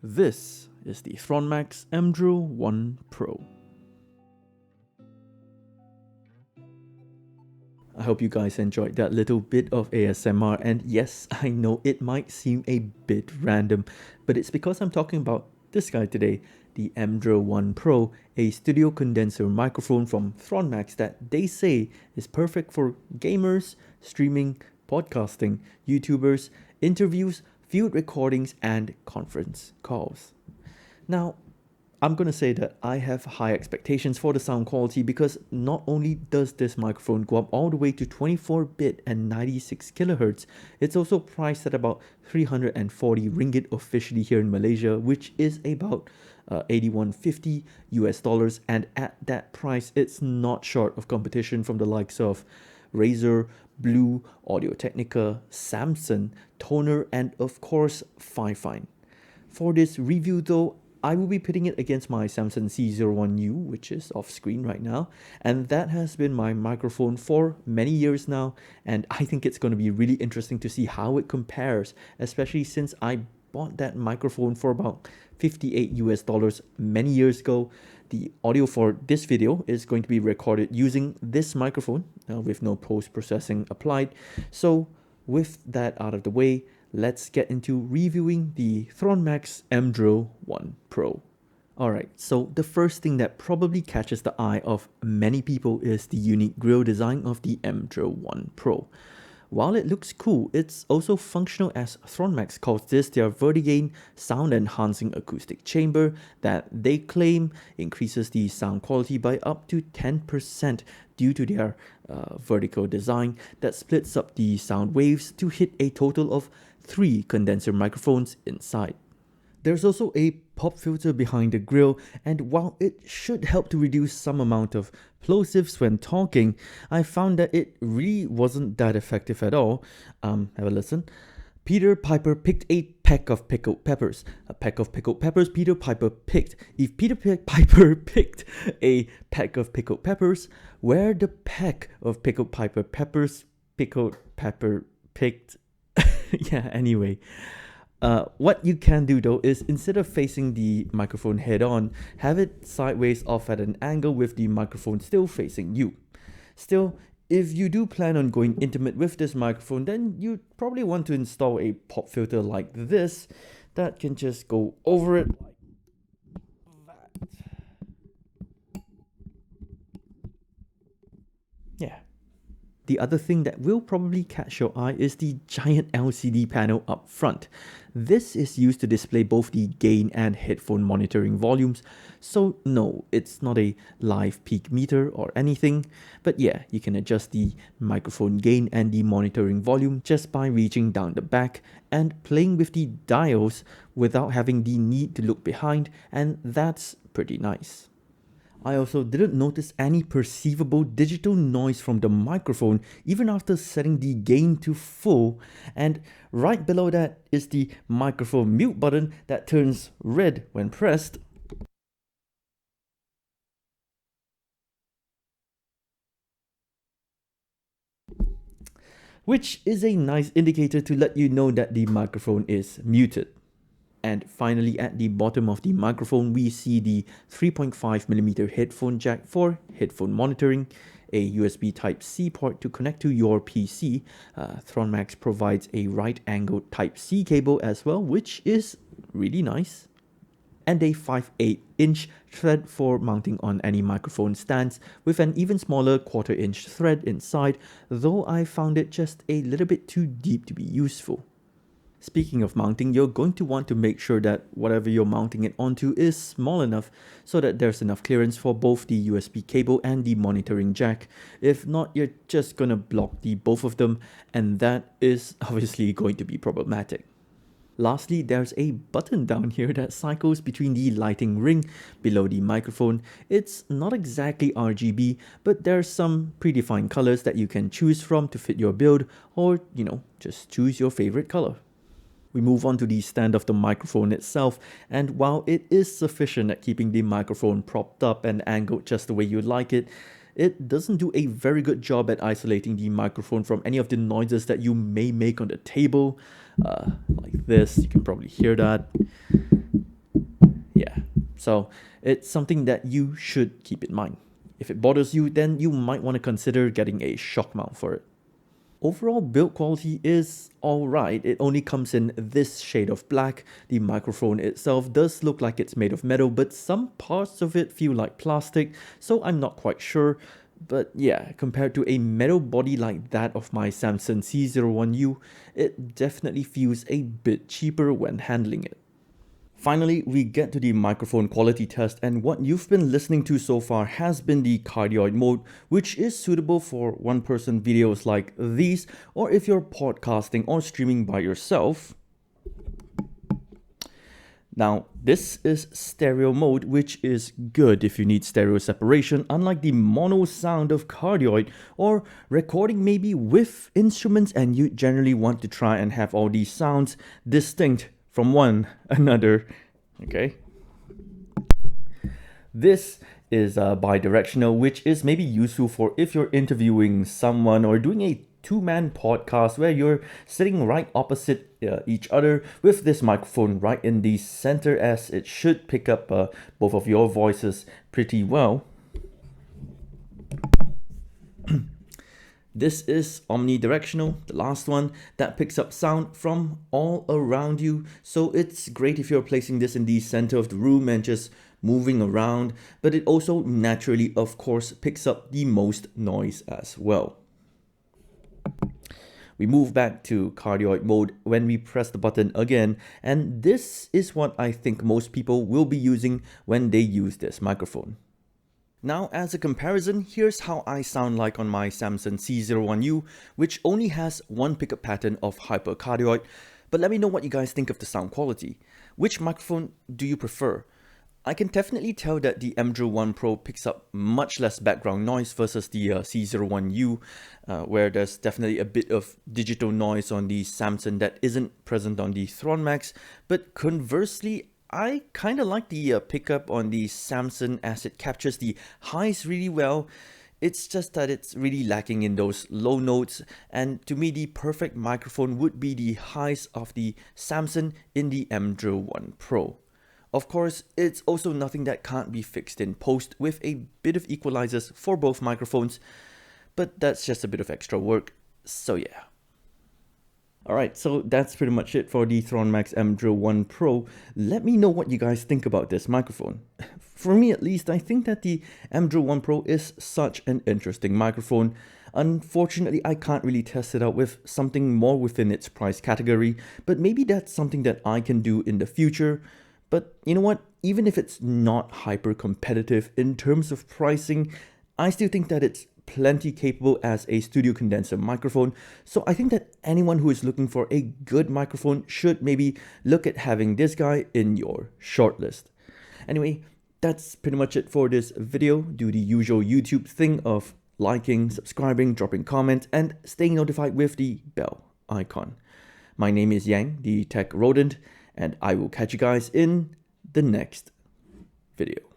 This is the Thronmax MDrill One Pro. I hope you guys enjoyed that little bit of ASMR, and yes, I know it might seem a bit random, but it's because I'm talking about this guy today, the Mdrill One Pro, a studio condenser microphone from Thronmax that they say is perfect for gamers, streaming, podcasting, YouTubers, interviews, field recordings, and conference calls. Now, I'm going to say that I have high expectations for the sound quality because not only does this microphone go up all the way to 24-bit and 96 kilohertz, it's also priced at about 340 ringgit officially here in Malaysia, which is about 81.50 US dollars, and at that price, it's not short of competition from the likes of Razer, Blue, Audio-Technica, Samsung, Toner, and of course, Fifine. For this review though, I will be pitting it against my Samsung C01U, which is off screen right now, and that has been my microphone for many years now, and I think it's going to be really interesting to see how it compares, especially since I bought that microphone for about 58 US dollars many years ago. The audio for this video is going to be recorded using this microphone with no post-processing applied. So with that out of the way, let's get into reviewing the Thronmax MDrill One Pro. Alright, so the first thing that probably catches the eye of many people is the unique grille design of the Mdrill One Pro. While it looks cool, it's also functional, as Thronmax calls this their Vertigain sound enhancing acoustic chamber that they claim increases the sound quality by up to 10% due to their vertical design that splits up the sound waves to hit a total of 3 condenser microphones inside. There's also a pop filter behind the grille, and while it should help to reduce some amount of plosives when talking, I found that it really wasn't that effective at all. Have a listen. Peter Piper picked a peck of pickled peppers. A peck of pickled peppers Peter Piper picked. If Peter Piper picked a peck of pickled peppers, where the peck of pickled pepper picked? Yeah, anyway. What you can do though is, instead of facing the microphone head on, have it sideways off at an angle with the microphone still facing you. Still, if you do plan on going intimate with this microphone, then you probably want to install a pop filter like this that can just go over it like that. Yeah. The other thing that will probably catch your eye is the giant LCD panel up front. This is used to display both the gain and headphone monitoring volumes, so no, it's not a live peak meter or anything, but yeah, you can adjust the microphone gain and the monitoring volume just by reaching down the back and playing with the dials without having the need to look behind, and that's pretty nice. I also didn't notice any perceivable digital noise from the microphone even after setting the gain to full, and right below that is the microphone mute button that turns red when pressed. Which is a nice indicator to let you know that the microphone is muted. And finally, at the bottom of the microphone, we see the 3.5mm headphone jack for headphone monitoring, a USB Type-C port to connect to your PC. Thronmax provides a right-angled Type-C cable as well, which is really nice. And a 5/8" thread for mounting on any microphone stands, with an even smaller 1/4" thread inside, though I found it just a little bit too deep to be useful. Speaking of mounting, you're going to want to make sure that whatever you're mounting it onto is small enough so that there's enough clearance for both the USB cable and the monitoring jack. If not, you're just gonna block the both of them, and that is obviously going to be problematic. Lastly, there's a button down here that cycles between the lighting ring below the microphone. It's not exactly RGB, but there's some predefined colors that you can choose from to fit your build, or, just choose your favorite color. We move on to the stand of the microphone itself, and while it is sufficient at keeping the microphone propped up and angled just the way you'd like it, it doesn't do a very good job at isolating the microphone from any of the noises that you may make on the table. Like this, you can probably hear that. So it's something that you should keep in mind. If it bothers you, then you might want to consider getting a shock mount for it. Overall build quality is alright. It only comes in this shade of black. The microphone itself does look like it's made of metal, but some parts of it feel like plastic, so I'm not quite sure. But yeah, compared to a metal body like that of my Samson C01U, it definitely feels a bit cheaper when handling it. Finally, we get to the microphone quality test, and what you've been listening to so far has been the cardioid mode, which is suitable for one-person videos like these, or if you're podcasting or streaming by yourself. Now, this is stereo mode, which is good if you need stereo separation, unlike the mono sound of cardioid, or recording maybe with instruments and you generally want to try and have all these sounds distinct from one another. Okay. This is bidirectional, which is maybe useful for if you're interviewing someone or doing a two-man podcast where you're sitting right opposite each other with this microphone right in the center, as it should pick up both of your voices pretty well. This is omnidirectional, the last one, that picks up sound from all around you. So it's great if you're placing this in the center of the room and just moving around, but it also naturally, of course, picks up the most noise as well. We move back to cardioid mode when we press the button again, and this is what I think most people will be using when they use this microphone. Now, as a comparison, here's how I sound like on my Samson C01U, which only has one pickup pattern of hypercardioid. But let me know what you guys think of the sound quality. Which microphone do you prefer? I can definitely tell that the Mdrill One Pro picks up much less background noise versus the C01U, where there's definitely a bit of digital noise on the Samson that isn't present on the Thronmax. But conversely, I kind of like the pickup on the Samson, as it captures the highs really well. It's just that it's really lacking in those low notes, and to me the perfect microphone would be the highs of the Samson in the Mdrill One Pro. Of course, it's also nothing that can't be fixed in post with a bit of equalizers for both microphones, but that's just a bit of extra work, so yeah. Alright, so that's pretty much it for the Thronmax Mdrill One Pro. Let me know what you guys think about this microphone. For me at least, I think that the Mdrill One Pro is such an interesting microphone. Unfortunately, I can't really test it out with something more within its price category, but maybe that's something that I can do in the future. But you know what? Even if it's not hyper competitive in terms of pricing, I still think that it's plenty capable as a studio condenser microphone. So I think that anyone who is looking for a good microphone should maybe look at having this guy in your shortlist. Anyway, that's pretty much it for this video. Do the usual YouTube thing of liking, subscribing, dropping comments, and staying notified with the bell icon. My name is Yang, the Tech Rodent, and I will catch you guys in the next video.